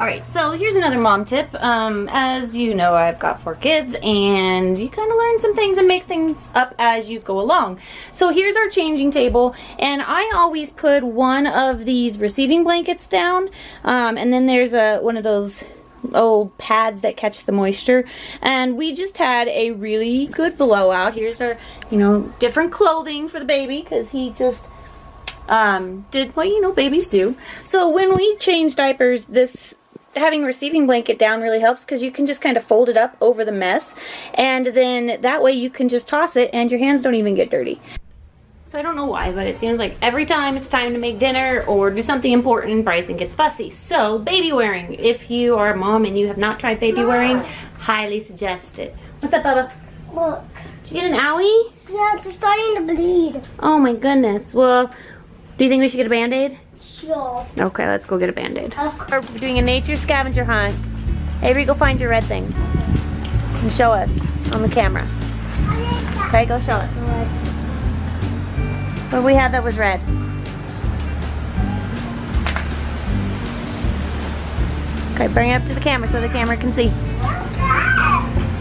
Alright, so here's another mom tip. As you know, I've got 4 kids, and you kind of learn some things and make things up as you go along. So here's our changing table, and I always put one of these receiving blankets down, and then there's one of those pads that catch the moisture, and we just had a really good blowout. Here's our, different clothing for the baby, because he just did what babies do. So when we change diapers, this having a receiving blanket down really helps, because you can just kind of fold it up over the mess, and then that way you can just toss it and your hands don't even get dirty. So I don't know why, but it seems like every time it's time to make dinner or do something important, Bryson gets fussy. So baby wearing, if you are a mom and you have not tried baby wearing, highly suggest it. What's up, Bubba? Look. Did you get an owie? Yeah, it's starting to bleed. Oh my goodness. Well, do you think we should get a Band-Aid? Sure. Okay, let's go get a Band-Aid. We're doing a nature scavenger hunt. Avery, go find your red thing and show us on the camera. Okay, go show us. What do we have that was red? Okay, bring it up to the camera so the camera can see.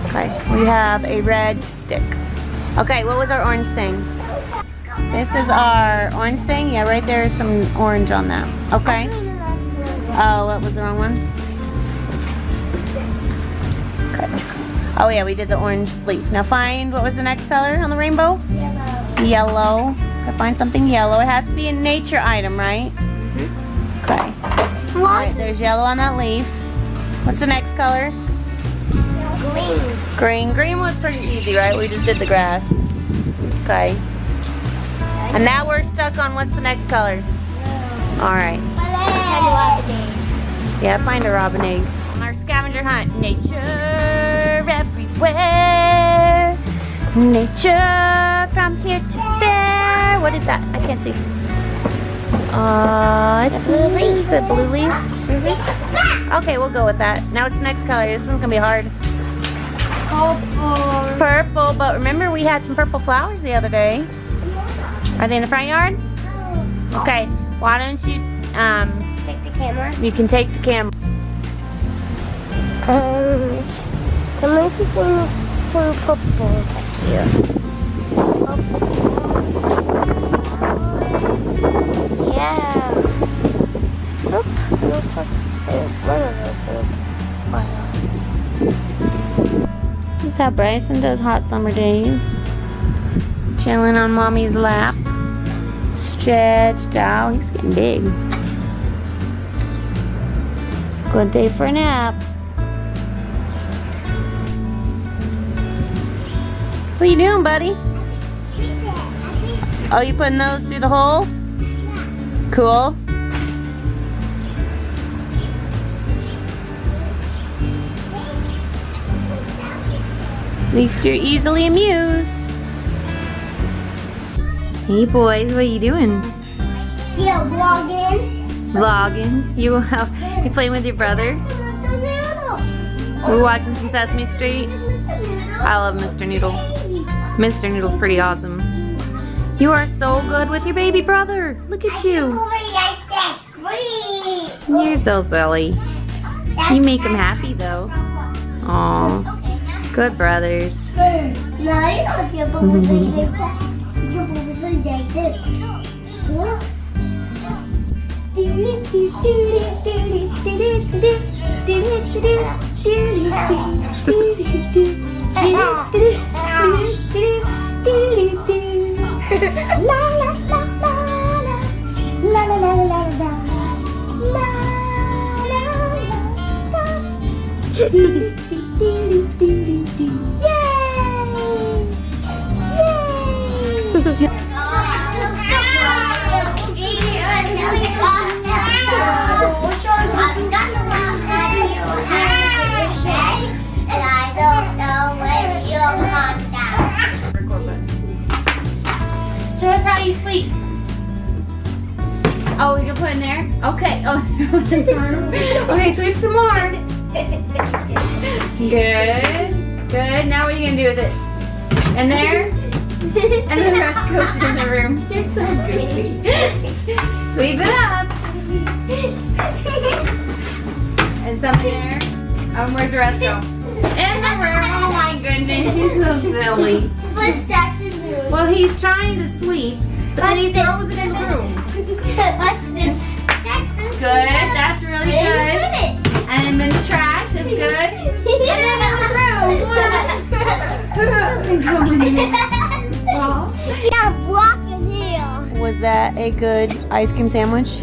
Okay, we have a red stick. Okay, what was our orange thing? This is our orange thing. Yeah, right there is some orange on that. Okay. Oh, what was the wrong one? Okay. Oh yeah, we did the orange leaf. Now find, what was the next color on the rainbow? Yellow. Yellow. Gotta find something yellow. It has to be a nature item, right? Okay. Alright, there's yellow on that leaf. What's the next color? Green. Green. Green was pretty easy, right? We just did the grass. Okay. And now we're stuck on what's the next color? Alright. Yeah, find a robin egg. Our scavenger hunt. Nature everywhere. Nature from here to there. What is that? I can't see. Blue leaf. Is it blue leaf? Okay, we'll go with that. Now what's the next color? This one's gonna be hard. Purple. Purple, but remember we had some purple flowers the other day. Are they in the front yard? Okay, why don't you, Take the camera. you can take the camera. Can I see some purple back here? Yeah. Oop, it looks like one of those. Wow. This is how Bryson does hot summer days. Chilling on mommy's lap. Stretched out. He's getting big. Good day for a nap. What are you doing, buddy? Oh, you putting those through the hole? Cool. At least you're easily amused. Hey boys, what are you doing? Yeah, vlogging. Vlogging? You playing with your brother? We're watching some Sesame Street. I love Mr. Noodle. Mr. Noodle's pretty awesome. You are so good with your baby brother. Look at you. You're so silly. You make him happy though. Aw, good brothers. Show us how you sleep. Oh, you're put in there? Okay. Oh, okay, sleep some more. Good. Good. Now what are you going to do with it? In there? And the rest goes in the room. You're so goofy. Sweep it up. And And some there. Where's the rest go? In the room. Oh my goodness, he's so silly. What's that to do? Well, he's trying to sleep, but then he throws it in the room. What's this? That's Good, that's really good. And in the trash, that's good. And then in the room. Yeah, blocking here. Was that a good ice cream sandwich?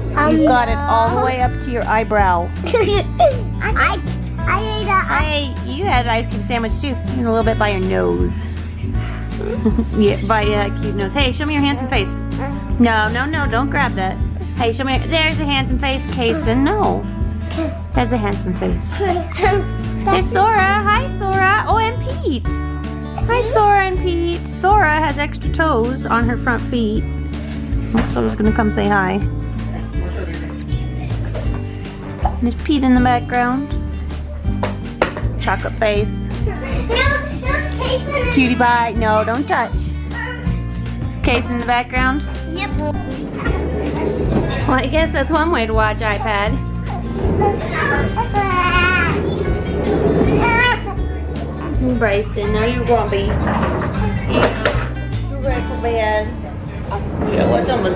You got it all the way up to your eyebrow. I ate a. Hey, you had an ice cream sandwich too. And a little bit by your nose. Yeah, by your cute nose. Hey, show me your handsome face. No, don't grab that. Hey, show me. There's a handsome face, Kason. No. There's a handsome face. There's Sora. Hi, Sora. Oh, and Pete. Hi, Sora and Pete. Sora has extra toes on her front feet. Sora's gonna come say hi. There's Pete in the background. Chocolate face. Cutie pie. No, don't touch. Case in the background. Yep. Well, I guess that's one way to watch iPad. Bryson, now you're grumpy. You're ready for bed. Yeah, what's on the